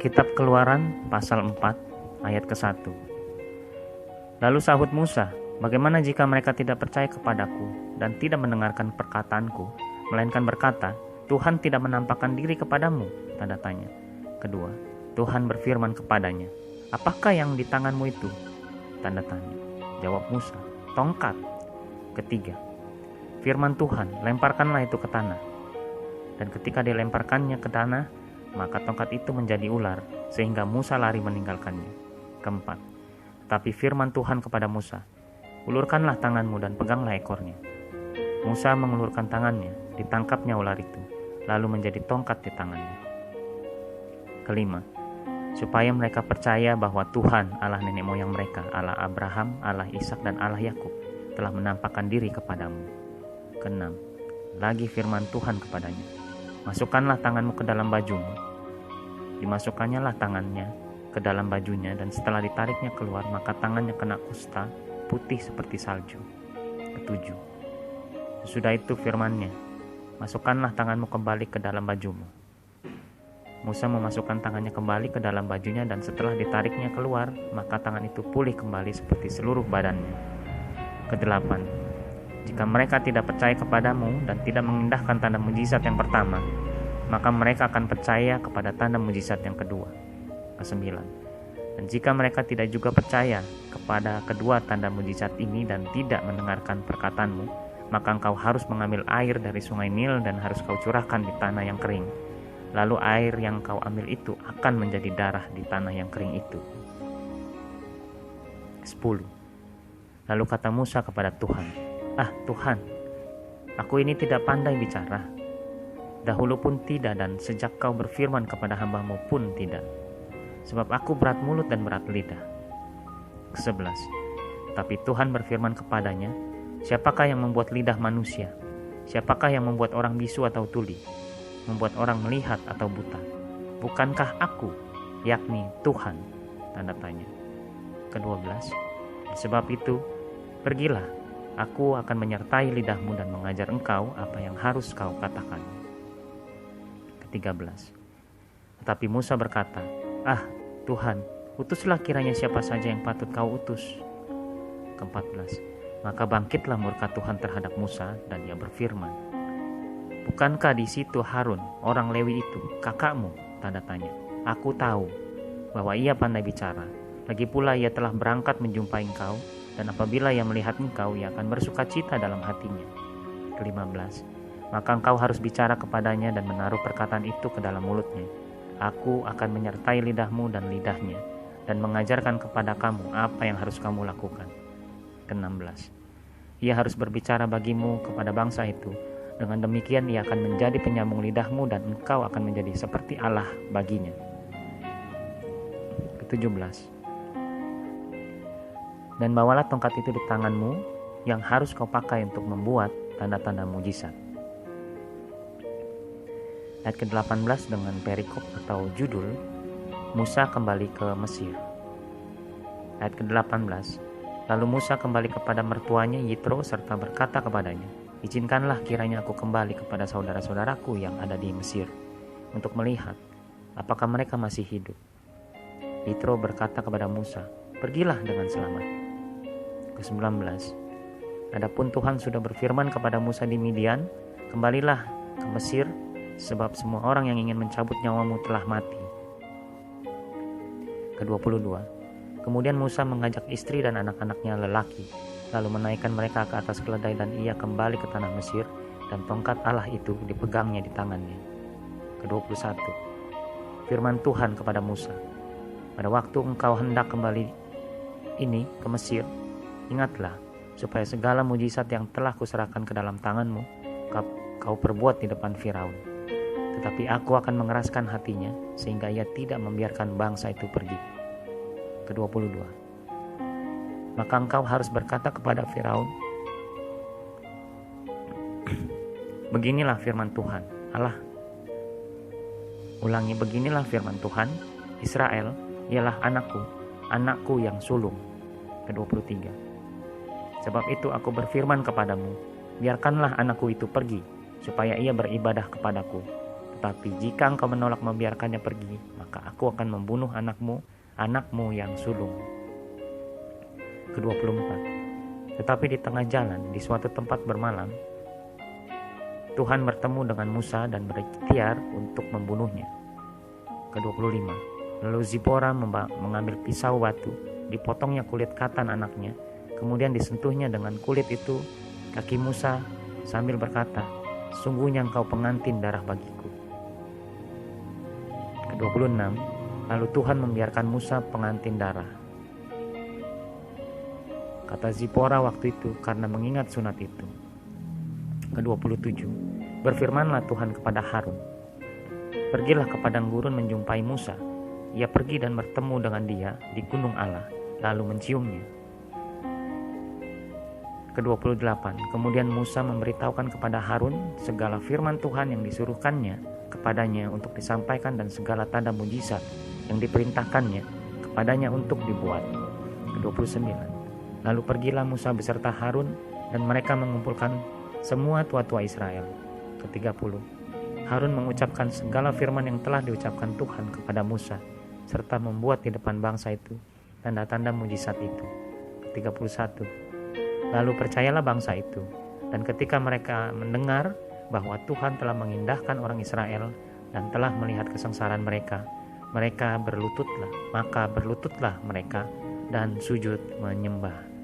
Kitab Keluaran pasal 4 ayat ke-1. Lalu sahut Musa, bagaimana jika mereka tidak percaya kepadaku dan tidak mendengarkan perkataanku, melainkan berkata, Tuhan tidak menampakkan diri kepadamu? Tanda tanya. Kedua, Tuhan berfirman kepadanya, apakah yang di tanganmu itu? Tanda tanya. Jawab Musa, tongkat. Ketiga, firman Tuhan, lemparkanlah itu ke tanah. Dan ketika dilemparkannya ke tanah, maka tongkat itu menjadi ular, sehingga Musa lari meninggalkannya. Keempat, tapi firman Tuhan kepada Musa, ulurkanlah tanganmu dan peganglah ekornya. Musa mengulurkan tangannya, ditangkapnya ular itu, lalu menjadi tongkat di tangannya. Kelima, supaya mereka percaya bahwa Tuhan Allah nenek moyang mereka, Allah Abraham, Allah Ishak dan Allah Yakub, telah menampakkan diri kepadamu. Keenam, lagi firman Tuhan kepadanya, masukkanlah tanganmu ke dalam bajumu. Dimasukkannya lah tangannya ke dalam bajunya, dan setelah ditariknya keluar, maka tangannya kena kusta, putih seperti salju. Ketujuh, sesudah itu firman-Nya, masukkanlah tanganmu kembali ke dalam bajumu. Musa memasukkan tangannya kembali ke dalam bajunya, dan setelah ditariknya keluar, maka tangan itu pulih kembali seperti seluruh badannya. Kedelapan, jika mereka tidak percaya kepadamu dan tidak mengindahkan tanda mujizat yang pertama, maka mereka akan percaya kepada tanda mujizat yang kedua. Kesembilan, dan jika mereka tidak juga percaya kepada kedua tanda mujizat ini dan tidak mendengarkan perkataanmu, maka engkau harus mengambil air dari sungai Nil dan harus kau curahkan di tanah yang kering. Lalu air yang kau ambil itu akan menjadi darah di tanah yang kering itu. 10. Lalu kata Musa kepada Tuhan, Tuhan, aku ini tidak pandai bicara. Dahulu pun tidak, dan sejak kau berfirman kepada hamba-Mu pun tidak. Sebab aku berat mulut dan berat lidah. 11. Tapi Tuhan berfirman kepadanya, siapakah yang membuat lidah manusia? Siapakah yang membuat orang bisu atau tuli? Membuat orang melihat atau buta? Bukankah aku, yakni Tuhan? Tanda tanya. Ke-12. Sebab itu, pergilah, aku akan menyertai lidahmu dan mengajar engkau apa yang harus kau katakan. Ke-13. Tetapi Musa berkata, Tuhan, utuslah kiranya siapa saja yang patut kau utus. Ke-14. Maka bangkitlah murka Tuhan terhadap Musa, dan ia berfirman, bukankah di situ Harun, orang Lewi itu, kakakmu? Tanda tanya. Aku tahu bahwa ia pandai bicara. Lagi pula ia telah berangkat menjumpai engkau, dan apabila ia melihat engkau, ia akan bersukacita dalam hatinya. Ke-15. Maka engkau harus bicara kepadanya dan menaruh perkataan itu ke dalam mulutnya. Aku akan menyertai lidahmu dan lidahnya, dan mengajarkan kepada kamu apa yang harus kamu lakukan. Ke-16. Ia harus berbicara bagimu kepada bangsa itu. Dengan demikian ia akan menjadi penyambung lidahmu, dan engkau akan menjadi seperti Allah baginya. Ke-17. Dan bawalah tongkat itu di tanganmu, yang harus kau pakai untuk membuat tanda-tanda mujizat. Ayat ke-18 dengan perikop atau judul, Musa kembali ke Mesir. Ayat ke-18, lalu Musa kembali kepada mertuanya Yitro serta berkata kepadanya, izinkanlah kiranya aku kembali kepada saudara-saudaraku yang ada di Mesir, untuk melihat apakah mereka masih hidup. Yitro berkata kepada Musa, pergilah dengan selamat. Ke-19, adapun Tuhan sudah berfirman kepada Musa di Midian, kembalilah ke Mesir, sebab semua orang yang ingin mencabut nyawamu telah mati. Ke-22, kemudian Musa mengajak istri dan anak-anaknya lelaki, lalu menaikkan mereka ke atas keledai, dan ia kembali ke tanah Mesir, dan tongkat Allah itu dipegangnya di tangannya. Ke-21, firman Tuhan kepada Musa, pada waktu engkau hendak kembali ini ke Mesir, ingatlah supaya segala mujizat yang telah kuserahkan ke dalam tanganmu kau perbuat di depan Firaun. Tetapi aku akan mengeraskan hatinya, sehingga ia tidak membiarkan bangsa itu pergi. Ke-22, maka engkau harus berkata kepada Firaun, beginilah firman Tuhan Allah. Ulangi, beginilah firman Tuhan, Israel ialah anakku yang sulung. Ke-23, sebab itu aku berfirman kepadamu, biarkanlah anakku itu pergi, supaya ia beribadah kepadaku. Tetapi jika engkau menolak membiarkannya pergi, maka aku akan membunuh anakmu yang sulung. Ke-24. Tetapi di tengah jalan, di suatu tempat bermalam, Tuhan bertemu dengan Musa dan berikhtiar untuk membunuhnya. Ke-25. Lalu Zipora mengambil pisau batu, dipotongnya kulit katan anaknya, kemudian disentuhnya dengan kulit itu kaki Musa sambil berkata, "Sungguhnya engkau pengantin darah bagiku." Ke-26. Lalu Tuhan membiarkan Musa pengantin darah. Kata Zipora waktu itu karena mengingat sunat itu. Ke-27. Berfirmanlah Tuhan kepada Harun, "Pergilah ke padang gurun menjumpai Musa." Ia pergi dan bertemu dengan dia di gunung Allah, lalu menciumnya. Ke-28. Kemudian Musa memberitahukan kepada Harun segala firman Tuhan yang disuruhkannya kepadanya untuk disampaikan dan segala tanda mujizat yang diperintahkannya kepadanya untuk dibuat. Ke-29. Lalu pergilah Musa beserta Harun dan mereka mengumpulkan semua tua-tua Israel. Ke-30. Harun mengucapkan segala firman yang telah diucapkan Tuhan kepada Musa, serta membuat di depan bangsa itu tanda-tanda mujizat itu. Ke-31. Lalu percayalah bangsa itu, dan ketika mereka mendengar bahwa Tuhan telah mengindahkan orang Israel dan telah melihat kesengsaraan mereka, maka berlututlah mereka dan sujud menyembah.